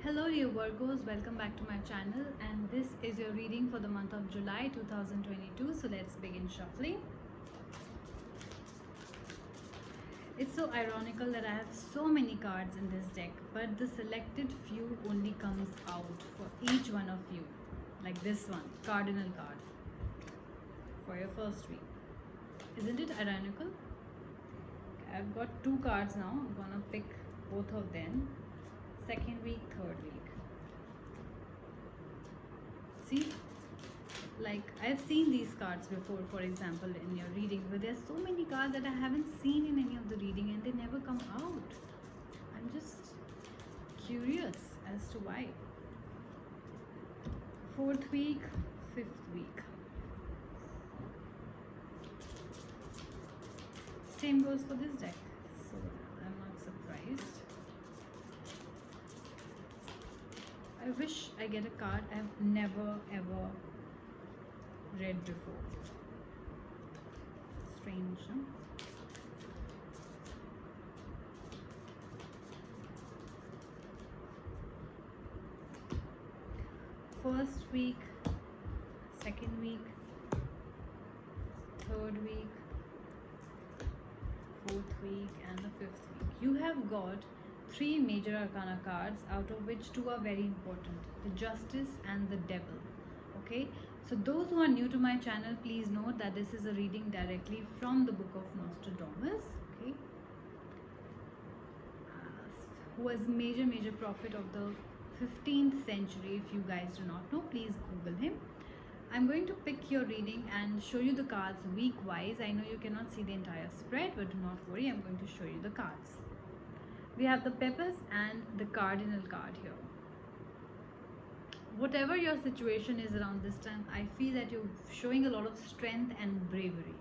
Hello dear Virgos, welcome back to my channel, and this is your reading for the month of July 2022. So let's begin shuffling. It's so ironical that I have so many cards in this deck, but the selected few only comes out for each one of you. Like this one, cardinal card for your first week. Isn't it ironical? Okay, I've got two cards now. I'm gonna pick both of them. Second week, third week. See, like I've seen these cards before, for example, in your readings, but there's so many cards that I haven't seen in any of the reading and they never come out. I'm just curious as to why. Fourth week, fifth week. Same goes for this deck, so I'm not surprised. I wish I get a card I've never ever read before. Strange, no? First week, second week, third week, fourth week, and the fifth week. You have got three major arcana cards, out of which two are very important: the Justice and the Devil. Okay, so those who are new to my channel, please note that this is a reading directly from the book of Nostradamus. Okay, who was major prophet of the 15th century. If you guys do not know, please Google him. I'm going to pick your reading and show you the cards week wise. I know you cannot see the entire spread, but do not worry, I'm going to show you the cards. We have the Peppers and the Cardinal card here. Whatever your situation is around this time, I feel that you're showing a lot of strength and bravery.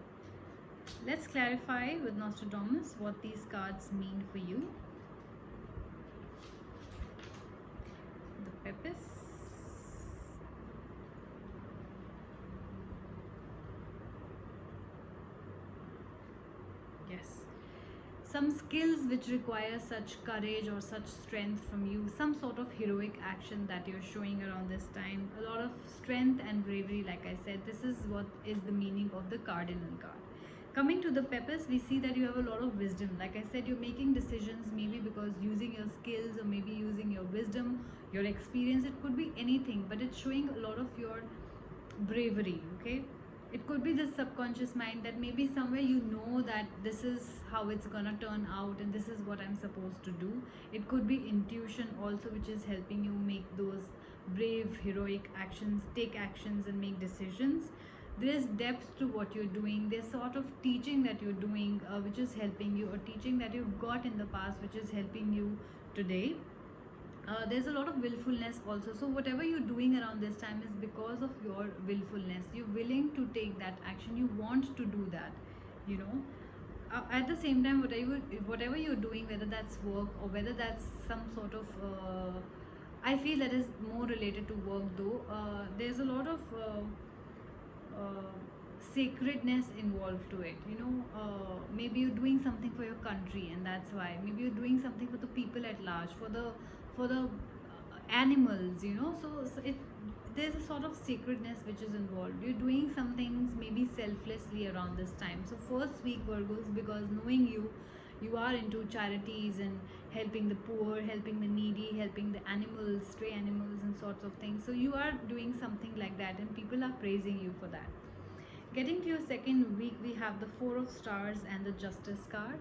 Let's clarify with Nostradamus what these cards mean for you. The Peppers. Yes. Some skills which require such courage or such strength from you, some sort of heroic action that you're showing around this time, a lot of strength and bravery. Like I said, this is what is the meaning of the Cardinal card. Coming to the Peppers, we see that you have a lot of wisdom. Like I said, you're making decisions maybe because using your skills or maybe using your wisdom, your experience. It could be anything, but it's showing a lot of your bravery. Okay, it could be the subconscious mind that maybe somewhere you know that this is how it's gonna turn out and this is what I'm supposed to do. It could be intuition also, which is helping you make those brave heroic actions, take actions and make decisions. There's depth to what you're doing. There's sort of teaching that you're doing which is helping you, or teaching that you've got in the past which is helping you today. There's a lot of willfulness also. So whatever you're doing around this time is because of your willfulness. You're willing to take that action. You want to do that, you know. At the same time, whatever you're doing, whether that's work or whether that's some sort of I feel that is more related to work though. There's a lot of sacredness involved to it, you know. Maybe you're doing something for your country and that's why. Maybe you're doing something for the people at large, for the animals, you know. So there's a sort of sacredness which is involved. You're doing some things maybe selflessly around this time. So first week Virgos, because knowing you are into charities and helping the poor, helping the needy, helping the animals, stray animals and sorts of things. So you are doing something like that and people are praising you for that. Getting to your second week, we have the Four of Stars and the Justice card.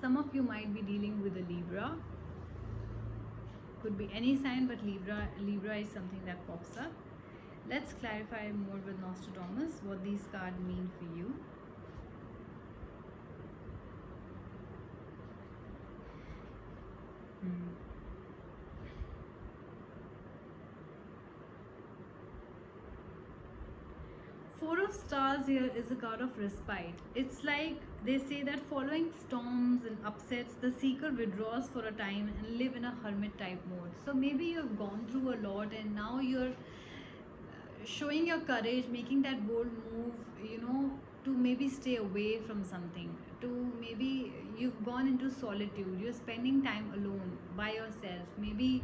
Some of you might be dealing with a Libra. Could be any sign, but Libra is something that pops up. Let's clarify more with Nostradamus what these cards mean for you. Four of Stars here is a card of respite. It's like they say that following storms and upsets, the seeker withdraws for a time and live in a hermit type mode. So maybe you've gone through a lot and now you're showing your courage, making that bold move, you know, to maybe stay away from something, to maybe you've gone into solitude, you're spending time alone by yourself. Maybe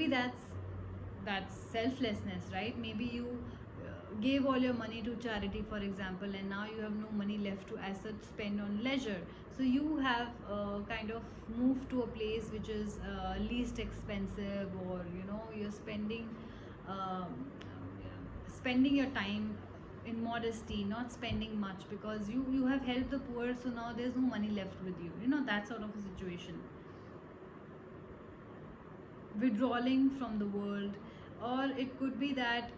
that's selflessness, right? Maybe you gave all your money to charity, for example, and now you have no money left to as such spend on leisure. So you have kind of moved to a place which is least expensive, or you're spending your time in modesty, not spending much, because you have helped the poor, so now there's no money left with you, that sort of a situation. Withdrawing from the world, or it could be that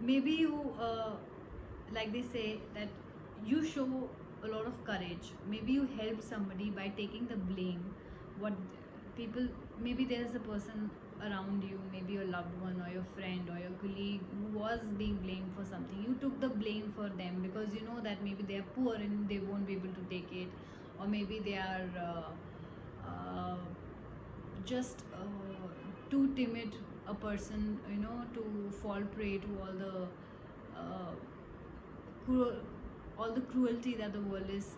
maybe you like they say that you show a lot of courage. Maybe you help somebody by taking the blame. What people, maybe there's a person around you, maybe your loved one or your friend or your colleague, who was being blamed for something. You took the blame for them because you know that maybe they are poor and they won't be able to take it, or maybe they are just too timid a person, to fall prey to uh, cruel, all the cruelty that the world is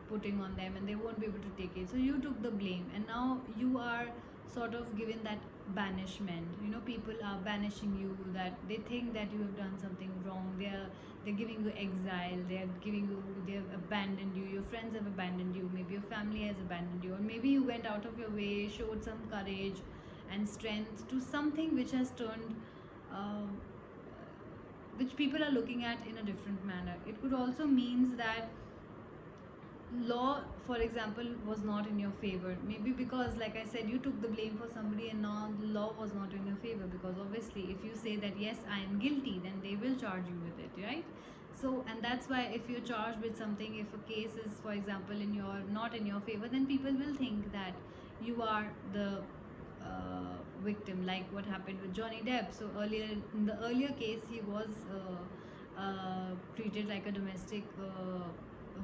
putting on them, and they won't be able to take it. So you took the blame, and now you are sort of given that banishment. People are banishing you, that they think that you have done something wrong. They're giving you exile. They have abandoned you. Your friends have abandoned you. Maybe your family has abandoned you, or maybe you went out of your way, showed some courage and strength to something which has turned which people are looking at in a different manner. It could also means that law, for example, was not in your favor. Maybe because, like I said, you took the blame for somebody, and now the law was not in your favor, because obviously if you say that yes, I am guilty, then they will charge you with it, right? So, and that's why if you're charged with something, if a case is, for example, not in your favor, then people will think that you are the victim, like what happened with Johnny Depp. So in the earlier case, he was treated like a domestic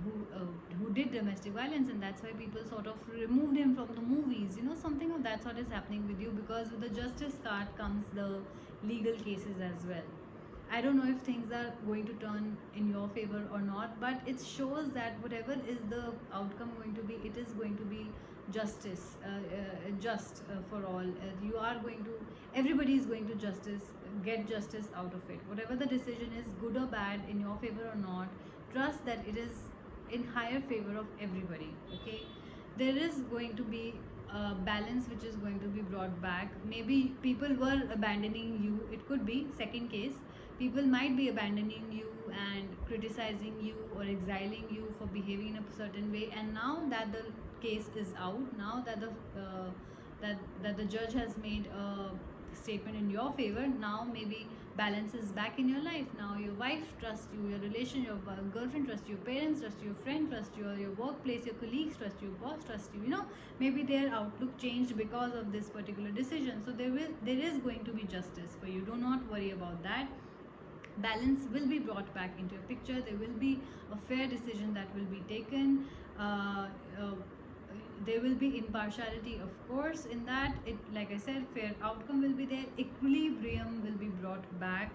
who did domestic violence, and that's why people sort of removed him from the movies. Something of that sort is happening with you, because with the justice card comes the legal cases as well. I don't know if things are going to turn in your favor or not, but it shows that whatever is the outcome going to be, it is going to be justice, just for all. Everybody is going to get justice out of it. Whatever the decision is, good or bad, in your favor or not, trust that it is in higher favor of everybody. Okay, there is going to be balance which is going to be brought back. Maybe people were abandoning you. It could be second case. People might be abandoning you and criticizing you or exiling you for behaving in a certain way. And now that the case is out, now that the judge has made a statement in your favor, now maybe balance is back in your life. Now your wife trusts you, your girlfriend trusts you, your parents trust you, your friend trusts you, your workplace, your colleagues trust you, your boss trusts you. Maybe their outlook changed because of this particular decision. So there is going to be justice for you. Do not worry about that. Balance will be brought back into your picture. There will be a fair decision that will be taken. There will be impartiality, of course, in that. Like I said, fair outcome will be there. Equilibrium will be brought back,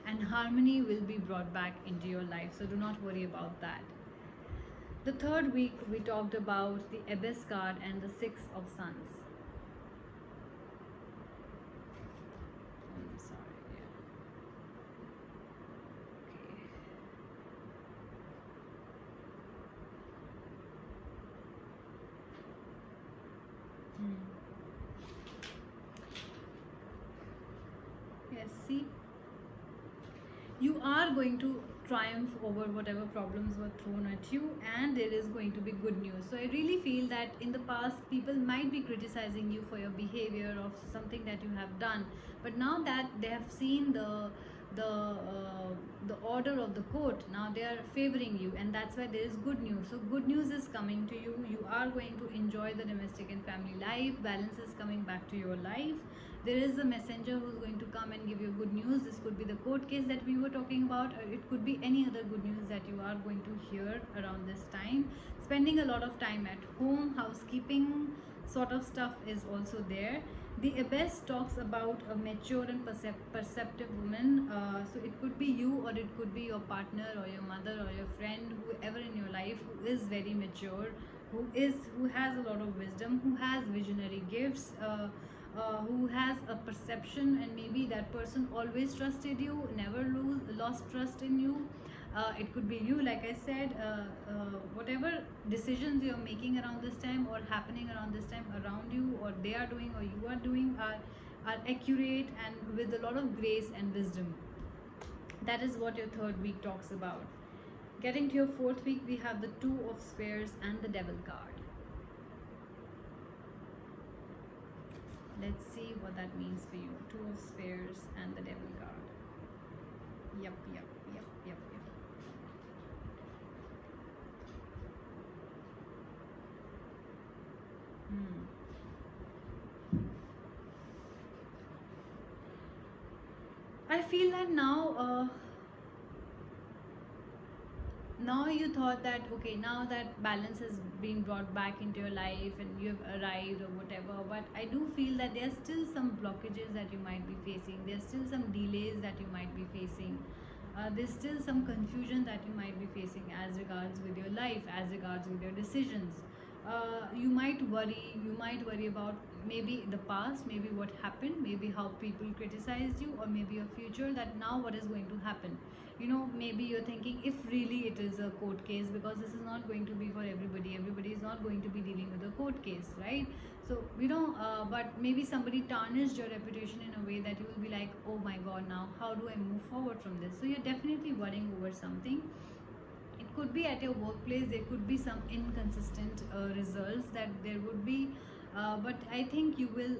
and harmony will be brought back into your life. So do not worry about that. The third week, we talked about the Abyss card and the Six of Sons. I'm sorry. Yeah. Okay. Yes, see, you are going to triumph over whatever problems were thrown at you, and there is going to be good news. So I really feel that in the past, people might be criticizing you for your behavior or something that you have done, but now that they have seen the order of the court, now they are favoring you, and that's why there is good news. So good news is coming to you. You are going to enjoy the domestic and family life. Balance is coming back to your life. There is a messenger who's going to come and give you good news. This could be the court case that we were talking about, or it could be any other good news that you are going to hear around this time. Spending a lot of time at home, housekeeping sort of stuff is also there. The abyss talks about a mature and perceptive woman. So it could be you, or it could be your partner, or your mother, or your friend, whoever in your life who is very mature, who has a lot of wisdom, who has visionary gifts, who has a perception, and maybe that person always trusted you, never lost trust in you. It could be you, like I said. Whatever decisions you're making around this time, or happening around this time around you, or they are doing, or you are doing, are accurate and with a lot of grace and wisdom. That is what your third week talks about. Getting to your fourth week, we have the Two of Spheres and the Devil card. Let's see what that means for you. Two of Spheres and the Devil card. Yep. I feel that now you thought that, okay, now that balance has been brought back into your life and you have arrived or whatever, but I do feel that there's still some blockages that you might be facing, there's still some delays that you might be facing, there's still some confusion that you might be facing as regards with your life, as regards with your decisions. You might worry about maybe the past, maybe what happened, maybe how people criticized you, or maybe your future, that now what is going to happen. Maybe you're thinking, if really it is a court case, because this is not going to be for everybody is not going to be dealing with a court case, right? So but maybe somebody tarnished your reputation in a way that you will be like, oh my god, now how do I move forward from this? So you're definitely worrying over something. It could be at your workplace, there could be some inconsistent results that there would be, but I think you will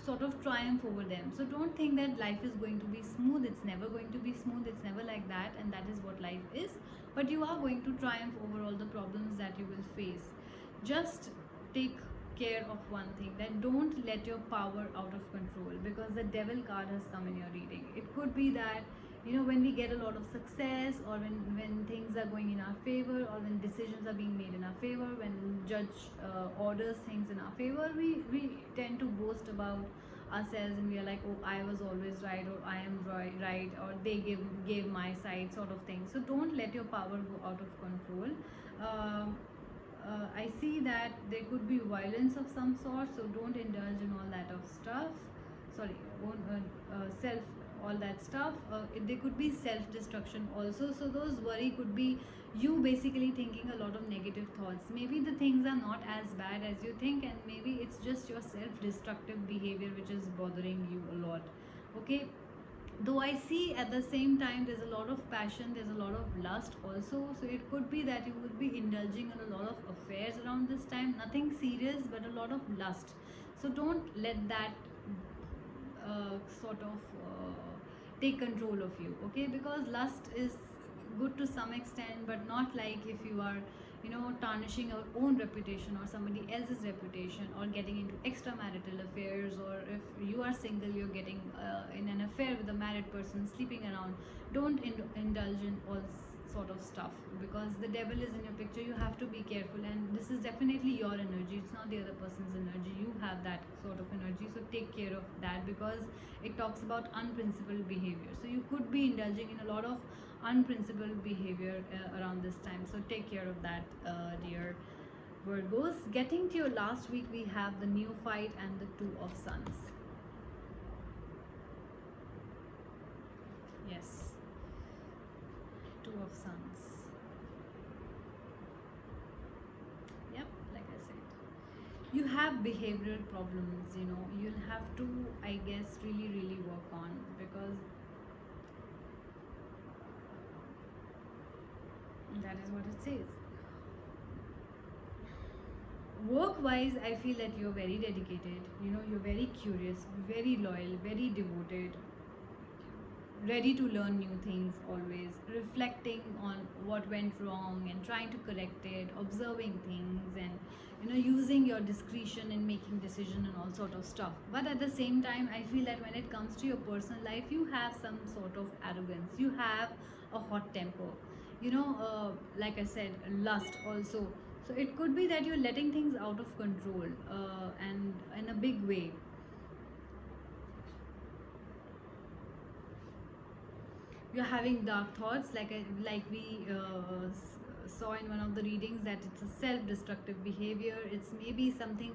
sort of triumph over them. So don't think that life is going to be smooth. It's never going to be smooth, it's never like that, and that is what life is. But you are going to triumph over all the problems that you will face. Just take care of one thing, that don't let your power out of control, because the Devil card has come in your reading. It could be that when we get a lot of success, or when things are going in our favor, or when decisions are being made in our favor, when judge orders things in our favor, we tend to boast about ourselves, and we are like, oh, I was always right, or I am right, or they gave my side, sort of thing. So don't let your power go out of control. I see that there could be violence of some sort, so don't indulge in all that of stuff. Sorry, self, all that stuff. There could be self-destruction also. So those worry could be you basically thinking a lot of negative thoughts. Maybe the things are not as bad as you think, and maybe it's just your self-destructive behavior which is bothering you a lot. Okay. Though I see at the same time there's a lot of passion, there's a lot of lust also. So it could be that you would be indulging in a lot of affairs around this time. Nothing serious, but a lot of lust. So don't let that sort of take control of you, okay? Because lust is good to some extent, but not like if you are tarnishing your own reputation or somebody else's reputation, or getting into extramarital affairs, or if you are single, you're getting in an affair with a married person, sleeping around. Don't indulge in all sort of stuff, because the devil is in your picture. You have to be careful, and this is definitely your energy, it's not the other person's energy. You have that sort of energy, so take care of that, because it talks about unprincipled behavior. So you could be indulging in a lot of unprincipled behavior around this time, so take care of that, dear Virgos. Getting to your last week, we have the Neophyte and the Two of Suns. Yes, Two of Suns. Yep, like I said, you have behavioral problems. You'll have to, I guess, really work on, because that is what it says. Work wise, I feel that you're very dedicated, you're very curious, very loyal, very devoted, ready to learn new things, always reflecting on what went wrong and trying to correct it, observing things, and using your discretion in making decision and all sort of stuff. But at the same time, I feel that when it comes to your personal life, you have some sort of arrogance, you have a hot temper, like I said, lust also. So it could be that you're letting things out of control, and in a big way. You're having dark thoughts, like we saw in one of the readings, that it's a self-destructive behavior. It's maybe something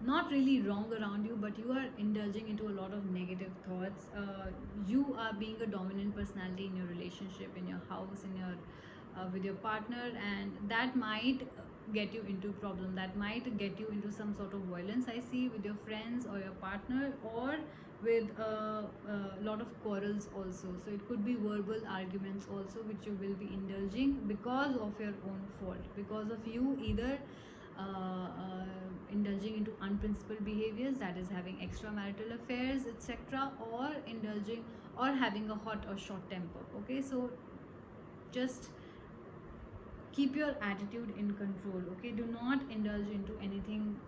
not really wrong around you, but you are indulging into a lot of negative thoughts. You are being a dominant personality in your relationship, in your house, in your with your partner, and that might get you into problem, that might get you into some sort of violence, I see, with your friends or your partner, or with a lot of quarrels also. So it could be verbal arguments also, which you will be indulging because of your own fault, because of you either indulging into unprincipled behaviors, that is having extramarital affairs, etc., or indulging or having a hot or short temper. Okay, so just keep your attitude in control. Okay, do not indulge into anything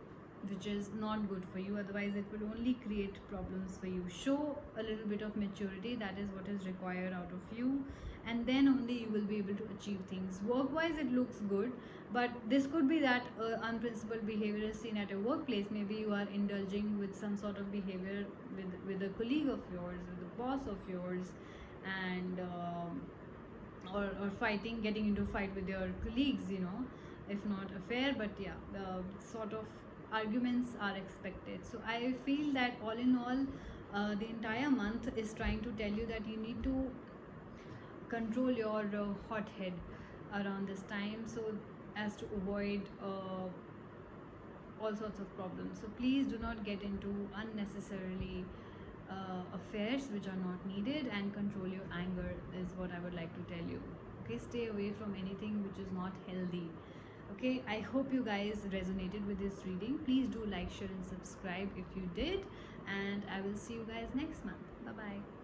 which is not good for you, otherwise it will only create problems for you. Show a little bit of maturity, that is what is required out of you, and then only you will be able to achieve things. Work wise it looks good, but this could be that unprincipled behavior is seen at a workplace. Maybe you are indulging with some sort of behavior with a colleague of yours, with a boss of yours, and or fighting, getting into fight with your colleagues, you know, if not affair, but yeah, the sort of arguments are expected. So I feel that all in all, the entire month is trying to tell you that you need to control your hot head around this time, so as to avoid all sorts of problems. So please do not get into unnecessarily affairs which are not needed, and control your anger is what I would like to tell you. Okay, stay away from anything which is not healthy. Okay, I hope you guys resonated with this reading. Please do like, share and subscribe if you did, and I will see you guys next month. Bye bye.